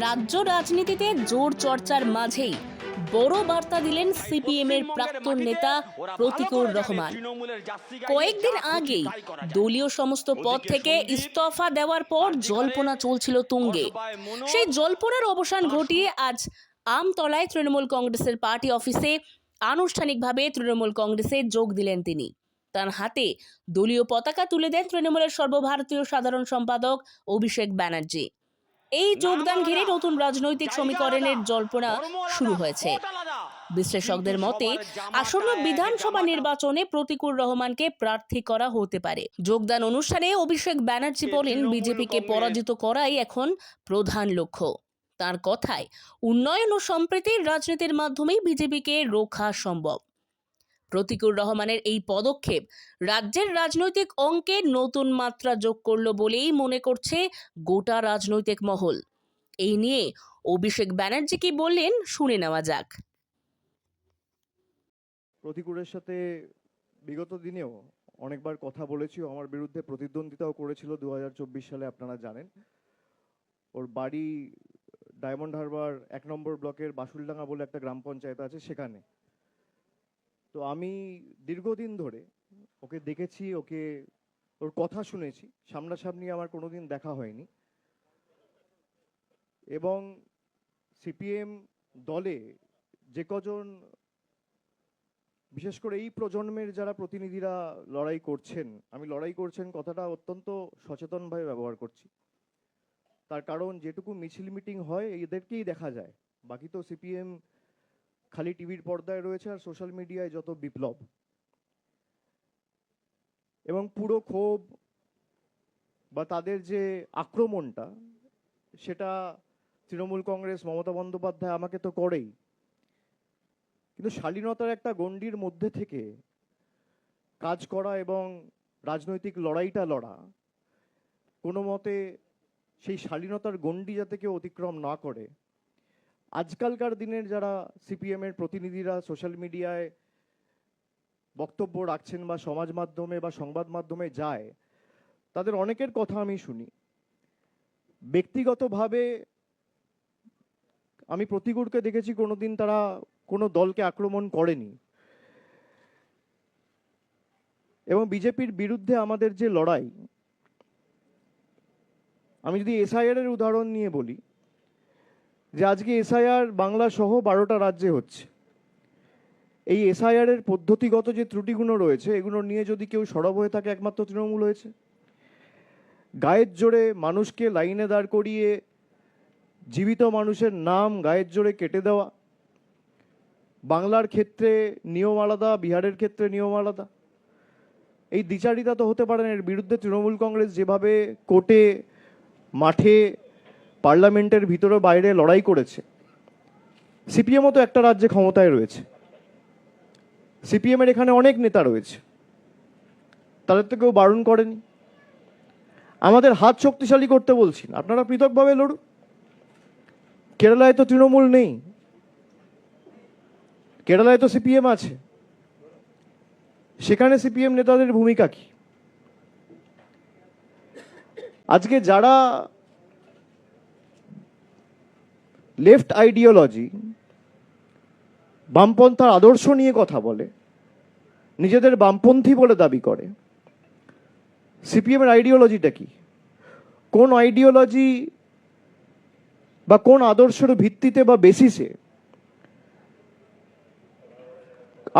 রাজ্য রাজনীতিতে জোর চর্চার মাঝেই বড় বার্তা দিলেন সিপিএম এর প্রাক্তন নেতা প্রতীকুর রহমান। কয়েকদিন আগেই দলীয় সমস্ত পদ থেকে ইস্তফা দেওয়ার পর জল্পনা চলছিল তুঙ্গে। সেই জল্পনার অবসান ঘটিয়ে আজ আমতলায় তৃণমূল কংগ্রেসের পার্টি অফিসে আনুষ্ঠানিকভাবে তৃণমূল কংগ্রেসে যোগ দিলেন তিনি। তার হাতে দলীয় পতাকা তুলে দেন তৃণমূলের সর্বভারতীয় সাধারণ সম্পাদক অভিষেক ব্যানার্জি। এই যোগদান ঘিরে নতুন রাজনৈতিক সমীকরণের জল্পনা শুরু হয়েছে। বিশ্লেষকদের মতে আসন্ন বিধানসভা নির্বাচনে প্রতীকুর রহমানকে প্রার্থী করা হতে পারে। যোগদান অনুষ্ঠানে অভিষেক ব্যানার্জি বলেন, বিজেপিকে পরাজিত করাই এখন প্রধান লক্ষ্য। তার কথায় উন্নয়ন ও সম্প্রীতির রাজনীতির মাধ্যমেই বিজেপিকে রোখা সম্ভব। প্রতীকুর রহমানের এই পদক্ষেপ রাজ্যের রাজনৈতিক অঙ্কে নতুন মাত্রা যোগ করল বলেই মনে করছে গোটা রাজনৈতিক মহল। এই নিয়ে অভিষেক ব্যানার্জি কি বললেন শুনে নেওয়া যাক। প্রতীকুরের সাথে বিগত দিনেও অনেকবার কথা বলেছি, আমার বিরুদ্ধে প্রতিদ্বন্দ্বিতাও করেছিল 2024 সালে, আপনারা জানেন। ওর বাড়ি ডায়মন্ড হারবার 1 নম্বর ব্লকের বাসুলডাঙ্গা বলে একটা গ্রাম পঞ্চায়েত আছে, সেখানে। তো আমি দীর্ঘদিন ধরে ওকে দেখেছি, ওর কথা শুনেছি, সামনাসামনি আমার কোনোদিন দেখা হয়নি। এবং সিপিএম দলে যে কজন, বিশেষ করে এই প্রজন্মের যারা প্রতিনিধিরা লড়াই করছেন, আমি লড়াই করছেন কথাটা অত্যন্ত সচেতনভাবে ব্যবহার করছি। তার কারণ যেটুকু মিছিল মিটিং হয় এদেরকেই দেখা যায়, বাকি তো সিপিএম খালি টিভির পর্দায় রয়েছে আর সোশ্যাল মিডিয়ায় যত বিপ্লব। এবং পুরো ক্ষোভ বা তাদের যে আক্রমণটা, সেটা তৃণমূল কংগ্রেস, মমতা বন্দ্যোপাধ্যায় আমাকে তো করেই, কিন্তু শালীনতার একটা গণ্ডির মধ্যে থেকে কাজ করা এবং রাজনৈতিক লড়াইটা লড়া, কোনো মতে সেই শালীনতার গণ্ডি যাতে কেউ অতিক্রম না করে। আজকালকার দিনের যারা সিপিএমের প্রতিনিধিরা সোশ্যাল মিডিয়ায় বক্তব্য রাখছেন বা সমাজ মাধ্যমে বা সংবাদ মাধ্যমে যায়, তাদের অনেকের কথা আমি শুনি। ব্যক্তিগতভাবে আমি প্রতিকূলকে দেখেছি কোনোদিন তারা কোনো দলকে আক্রমণ করেনি। এবং বিজেপির বিরুদ্ধে আমাদের যে লড়াই, আমি যদি এসআইআর এর উদাহরণ নিয়ে বলি, যে আজকে এসআইআর বাংলা সহ 12টা রাজ্যে হচ্ছে। এই এসআইআর এর পদ্ধতিগত যে ত্রুটিগুলো রয়েছে, এগুলো নিয়ে যদি কেউ সরব হয়ে থাকে, একমাত্র তৃণমূল হয়েছে। গায়ের জোরে মানুষকে লাইনে দাঁড় করিয়ে জীবিত মানুষের নাম গায়ের জোরে কেটে দেওয়া, বাংলার ক্ষেত্রে নিয়ম আলাদা, বিহারের ক্ষেত্রে নিয়ম আলাদা, এই দ্বিচারিতা তো হতে পারে না। এর বিরুদ্ধে তৃণমূল কংগ্রেস যেভাবে কোর্টে, মাঠে, পার্লামেন্টের ভিতরে বাইরে লড়াই করেছে, সিপিএমও তো একটা রাজ্যে ক্ষমতায় রয়েছে। সিপিএমের এখানে অনেক নেতা রয়েছে, তাদের তো কেউ বারণ করেনি। আমাদের হাত শক্তিশালী করতে বলছি না, আপনারা পৃথকভাবে লড়ুন। কেরালায় তো তৃণমূল নেই, কেরালায় তো সিপিএম আছে, সেখানে সিপিএম নেতাদের ভূমিকা কি? আজকে যারা লেফট আইডিওলজি, বামপন্থার আদর্শ নিয়ে কথা বলে, নিজেদের বামপন্থী বলে দাবি করে, সিপিএমের আইডিওলজিটা কি? কোন আইডিওলজি বা কোন আদর্শের ভিত্তিতে বা বেসিসে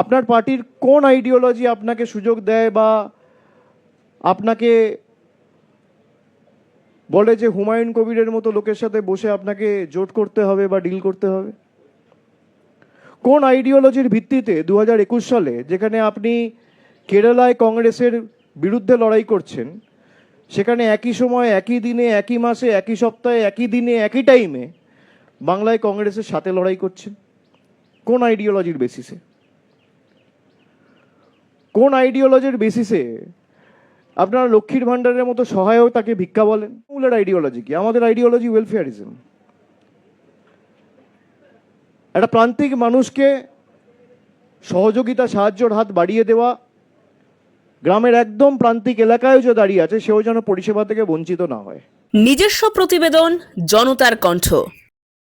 আপনার পার্টির কোন আইডিওলজি আপনাকে সুযোগ দেয় বা আপনাকে বলে যে হুমায়ুন কবিরের মতো লোকের সাথে বসে আপনাকে জোট করতে হবে বা ডিল করতে হবে? কোন আইডিওলজির ভিত্তিতে 2021 সালে, যেখানে আপনি কেরালায় কংগ্রেসের বিরুদ্ধে লড়াই করছেন, সেখানে একই সময়, একই দিনে, একই মাসে, একই সপ্তাহে, একই দিনে, একই টাইমে বাংলায় কংগ্রেসের সাথে লড়াই করছেন? কোন আইডিওলজির বেসিসে? কোন আইডিওলজির বেসিসে আপনারা লক্ষ্মীর ভান্ডারের মতো সহায়তাকে ভিক্ষা বলেন? মূলের আইডিওলজি কি? আমাদের আইডিওলজি ওয়েলফেয়ারিজম। একটা প্রান্তিক মানুষকে সহযোগিতা, সাহায্যের হাত বাড়িয়ে দেওয়া, গ্রামের একদম প্রান্তিক এলাকায়ও যে দাঁড়িয়ে আছে সেও যেন পরিষেবা থেকে বঞ্চিত না হয়। নিজস্ব প্রতিবেদন, জনতার কণ্ঠ।